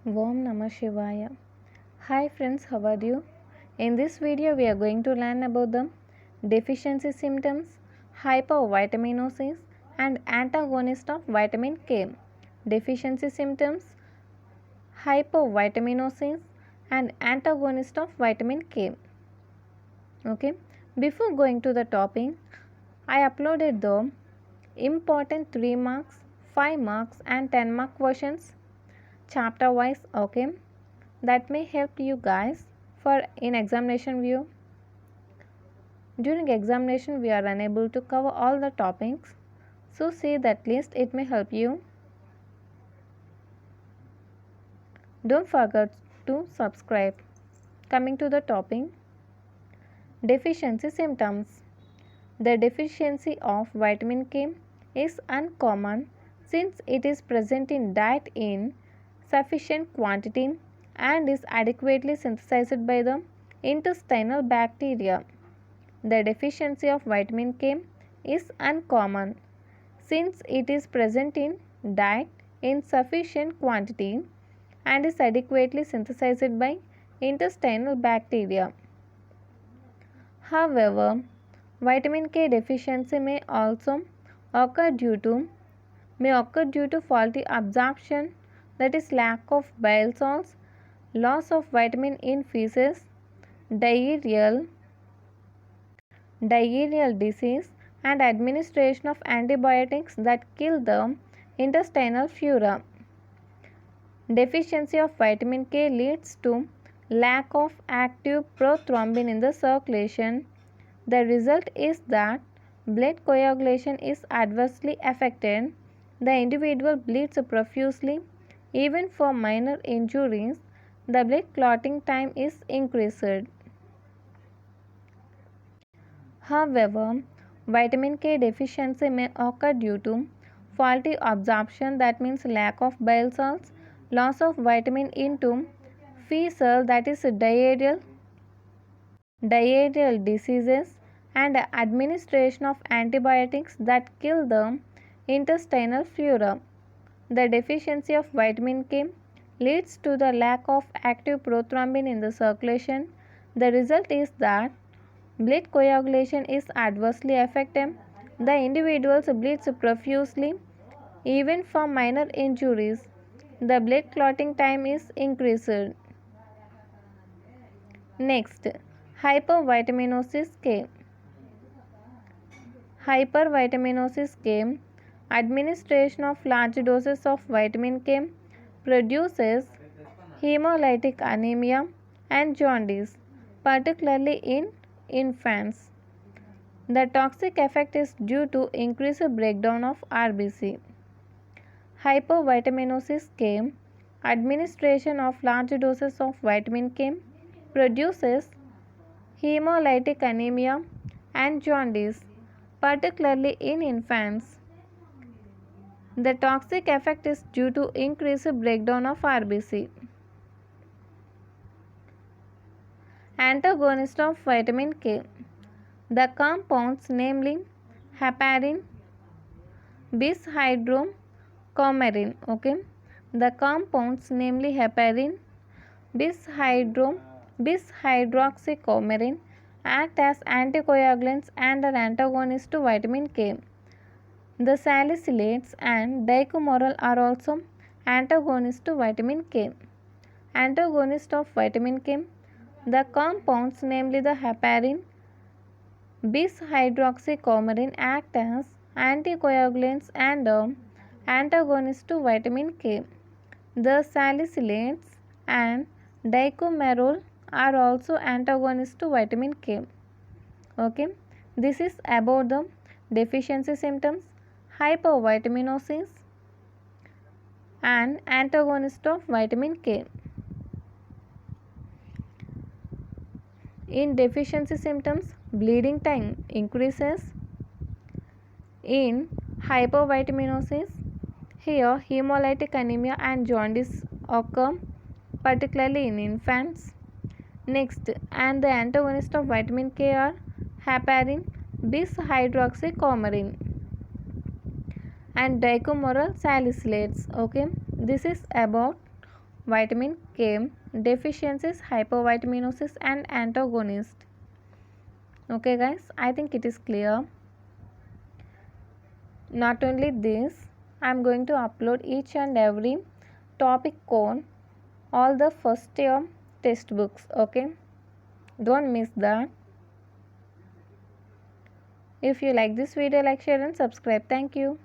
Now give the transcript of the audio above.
Om Namah Shivaya. Hi friends, how are you? In this video, we are going to learn about the deficiency symptoms, hypovitaminosis, and antagonist of vitamin K. Deficiency symptoms, hypovitaminosis, and antagonist of vitamin K. Okay. Before going to the topic, I uploaded the important 3 marks, 5 marks, and 10 mark questions chapter wise. Okay, that may help you guys for in examination view. During examination we are unable to cover all the topics, so see that list, it may help you. Don't forget to subscribe. Coming to the topic, deficiency symptoms. The deficiency of vitamin K is uncommon since it is present in diet in sufficient quantity and is adequately synthesized by the intestinal bacteria. The deficiency of vitamin K is uncommon since it is present in diet in sufficient quantity and is adequately synthesized by intestinal bacteria. However, vitamin K deficiency may also occur due to faulty absorption, that is lack of bile salts, loss of vitamin in feces, diarrheal disease, and administration of antibiotics that kill the intestinal flora. Deficiency of vitamin K leads to lack of active prothrombin in the circulation. The result is that blood coagulation is adversely affected. The individual bleeds profusely. Even for minor injuries, the blood clotting time is increased. However, vitamin K deficiency may occur due to faulty absorption, that means lack of bile salts, loss of vitamin into fecal, that is diarrheal diseases, and administration of antibiotics that kill the intestinal flora. The deficiency of vitamin K leads to the lack of active prothrombin in the circulation. The result is that blood coagulation is adversely affected. The individual bleeds profusely. Even for minor injuries, the blood clotting time is increased. Next, hypervitaminosis K. Hypervitaminosis K, administration of large doses of vitamin K produces hemolytic anemia and jaundice, particularly in infants. The toxic effect is due to increased breakdown of RBC. Hypovitaminosis K, administration of large doses of vitamin K produces hemolytic anemia and jaundice, particularly in infants. The toxic effect is due to increased breakdown of RBC. Antagonist of vitamin K. The compounds, namely heparin, bishydracomerin. Okay. The compounds, namely heparin, bishydroxycomerin, act as anticoagulants and are antagonists to vitamin K. The salicylates and dicumarol are also antagonists to vitamin K. Antagonist of vitamin K. The compounds, namely the heparin, bishydroxycomerin, act as anticoagulants and antagonists to vitamin K. The salicylates and dicumarol are also antagonists to vitamin K. Okay, this is about the deficiency symptoms, hypervitaminosis, and antagonist of vitamin K. In deficiency symptoms, bleeding time increases. In hypovitaminosis, here hemolytic anemia and jaundice occur, particularly in infants. Next, and the antagonist of vitamin K are heparin, bishydroxycomerin, and dicumarol salicylates. Okay, this is about vitamin K deficiencies, hypovitaminosis and antagonist. Okay guys, I think it is clear. Not only this, I am going to upload each and every topic code, all the first year textbooks. Okay, don't miss that. If you like this video, like, share and subscribe. Thank you.